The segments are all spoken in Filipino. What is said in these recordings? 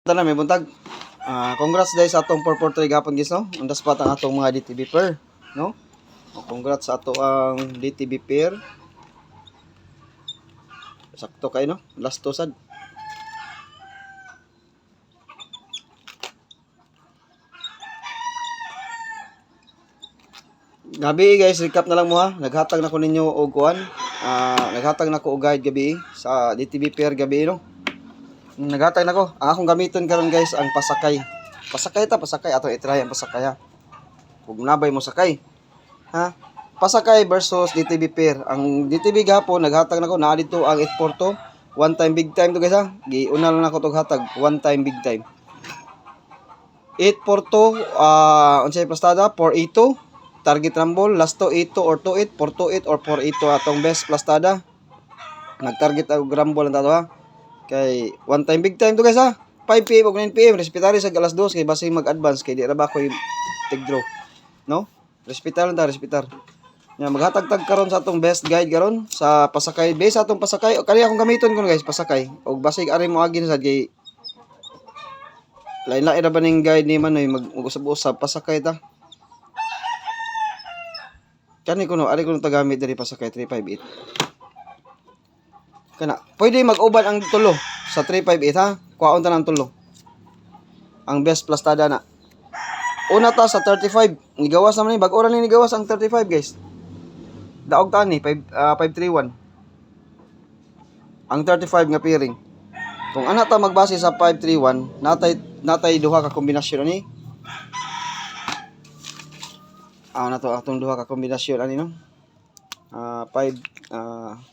Na may buntag. Congrats dahil sa atong 443 gapon guys no. Undas pa ang atong mga DTB pair, no? Congrats sa ato ang DTB pair. Sakto kay no. Last to sad. Gabi guys, recap na lang mo ha. Naghatag na ko ninyo og kuan. Naghatag na ko og guide gabi sa DTB pair gabi no. Naghatag na ko. Ang akong gamiton karon guys ang pasakay. Pasakay ato i-try ang pasakay ha. Kung nabay mo sakay. Ha? Pasakay versus DTB pair. Ang DTB gapon naghatag na ko naa dito ang 842. One time big time to guys ha. Giuna lang nako tog hatag, one time big time. 842 unsay plastada 482 target rumble last to 82 or 28 428 or 482 atong best plastada. Nag-target og rumble ang tato ha. Kay one time big time to guys ha. 5 PM ug 9 PM respetari sa alas 2 kay basi mag-advance kay di ra ba ko tig-draw. No? Respetar lang ta, respetar. Nya maghatag-tag karon sa atong best guide karon sa pasakay base atong pasakay o kani akong gamiton ko guys pasakay og basig ari mo agi sa kay lain-lain ra ba ning guide ni Manoy mag-usab-usab pasakay ta. Kani kuno ari kuno tagamit diri pasakay 358. Kana, pwede mag-uban ang tulo sa 358 ha. Kuhaon ta ng tulo. Ang best plastada na. Una ta sa 35. Nigawas naman ni bag-o ra ni nigawas ang 35 guys. Daog ta ni 531. Ang 35 nga pairing. Kung ana ta magbase sa 531, natay duha ka kombinasyon ani. Na to atong duha ka kombinasyon ani no. 5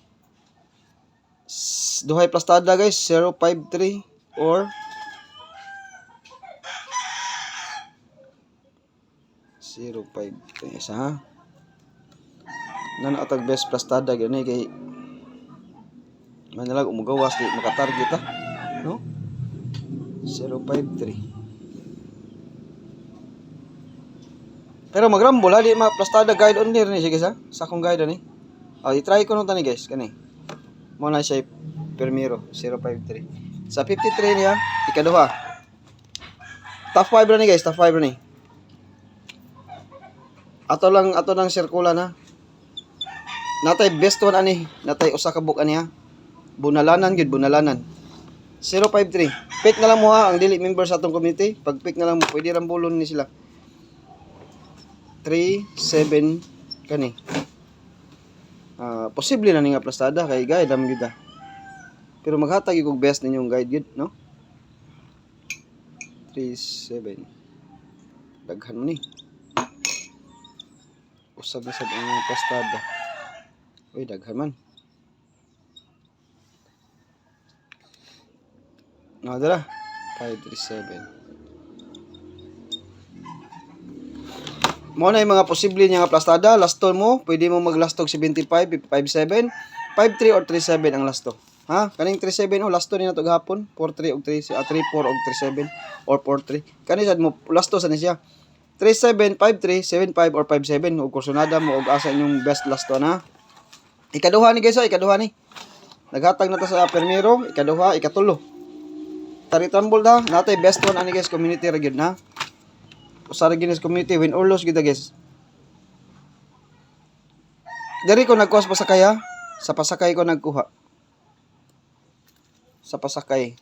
duhay plastada guys 053 or 053 isa ha. Nan atag best plastada gani kay manalag umugawas di makatarget ha no 053. Pero magrambol ha di ma plastada guide on there ni sige sa akong guide ani. I-try ko nung tani guys kani. Mo na siya primero 053. Sa 53 niya ikaduha. Top 5 ra ni guys, top 5 ra ni. Ato lang sirkulan ha. Natay best one ani, natay usa ka book ani ha. Bunalanan gid bunalanan. 053. Pick na lang mo ha ang dili member sa atong community. Pag pick na lang mo pwede rambulon ni sila. 37 kani. Posible na ni nga plastada kay guide am gid. Pero maghatag og best ninyong guide gid no. 37. Daghan mo ni. Usab na sad ang plastada. Uy daghan man. Dala 537. Mo na yung mga posible niya nga plastada, lastol mo, pwede mo maglastog 75, 57, 53 or 37 ang lasto. Ha? Kaning 37 lasto ni nato gahapon, 43 og 34 og 37 or 43. Kani sad mo lasto sa ni siya. 37, 53, 75 or 57 ug kursunada mo og asa inyong best lasto na. Ikaduha ni guys, ikaduha ni. Naghatag na ta sa primero, ikaduha, ikatulo. Taritambol da, natay best one ani guys community ra gyud na. Usara ginis community win or lose kita guys. Dari ko nagkuha sa pasakay ha. Sa pasakay ko nagkuha. Sa pasakay.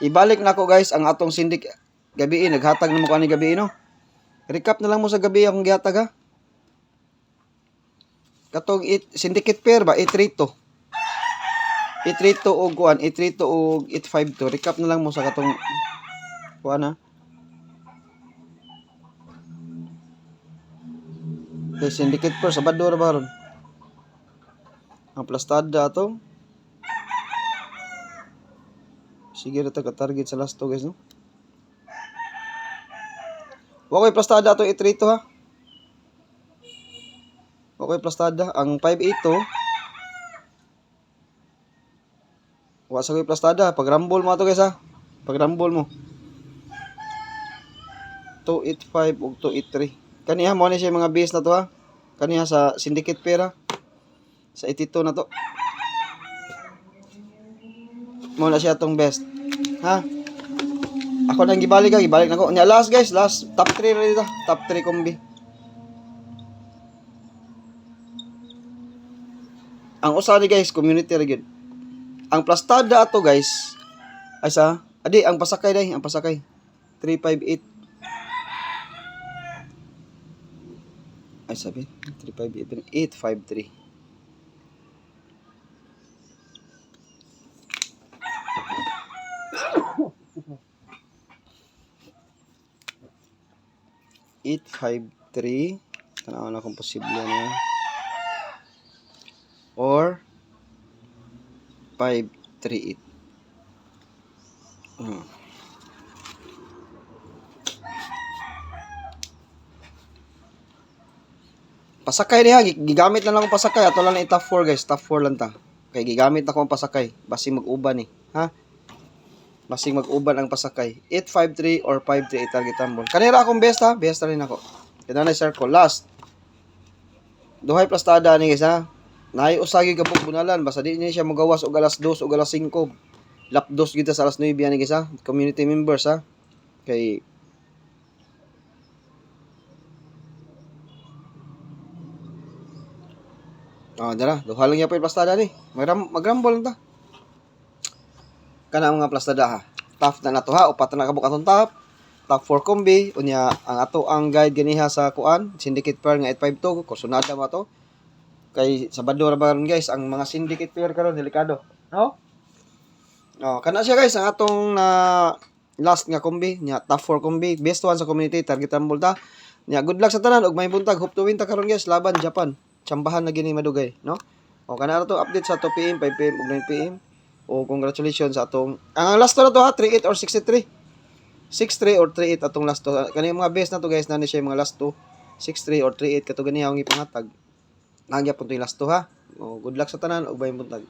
Ibalik na ko guys ang atong sindik gabi naghatag na mo kani gabi no. Recap na lang mo sa gabi akong gihatag ha. Katong syndicate pair ba 832. 832 og kuan 832 og 852. Recap na lang mo sa katong kuan ha. Okay, syndicate pair sabado ra ba ron? Ang plastada ato. Sige ra ta ka target sa last to guys no. Okay, plastada ato 832 ha. Okay, plastada ang 582. Wa sa koy plastada pag rumble mo ato guys ha. Pag rumble mo 285 ug 283. Kaniha mo ni siya mga base na to ha. Kaniha sa syndicate pair ha. Sa 82 na to. Mo na siya tong best. Ha? Ako nang gibalik na ko. Nya last guys, last top 3 rin ito. Top 3 kombi. Ang usa ni guys, community ra gyud. Ang plastada ato guys, ay sa, ang pasakay day, ang pasakay. 358. Ay sabi, 358, 853. Tanaw na kung posible na yan. Or 538. Pasakay diha, gigamit lang akong pasakay. Ato lang na top 4 guys, top 4 lang ta. Kay gigamit ako ang pasakay, basing mag-uban ha. Basing mag-uban ang pasakay. 853 or 538 target tambol. Kanira akong best ha, best rin ako. Kaya na circle last. Duhay plastada ni guys ha. Naay usagi ka pug bunalan, basta di niya siya magawas og alas 2 o alas 5. Lapdos kita sa alas 9 ani guys ha. Community members ha. Kay dala, duha lang yapay plastada ni. Magrambol lang ta. Kana mga plastada ha. Top na nato ha, upat na kabuk atong top. Top 4 kombi, unya ang ato ang guide ganiha sa kuan, syndicate pair nga 852, kursunada mo to. Kay Sabado ra ba guys, ang mga syndicate pair karon delikado, no? Kana siya guys ang atong last nga kombi, nya top 4 kombi, best one sa community, target rumble ta. Nya good luck sa tanan ug may buntag, hope to win ta karon guys laban Japan. Tsambahan na gini madugay, no? Kana na to update sa 2 PM, 5 PM ug 9 PM. Congratulations sa atong ang last na to ha, 38 or 63. 63 or 38 atong last to. Kani mga best na to guys, nani siya mga last to. 63 or 38 kato ganiha ang ipangatag. Nagyapon to yung last to ha. Good luck sa tanan ug may buntag.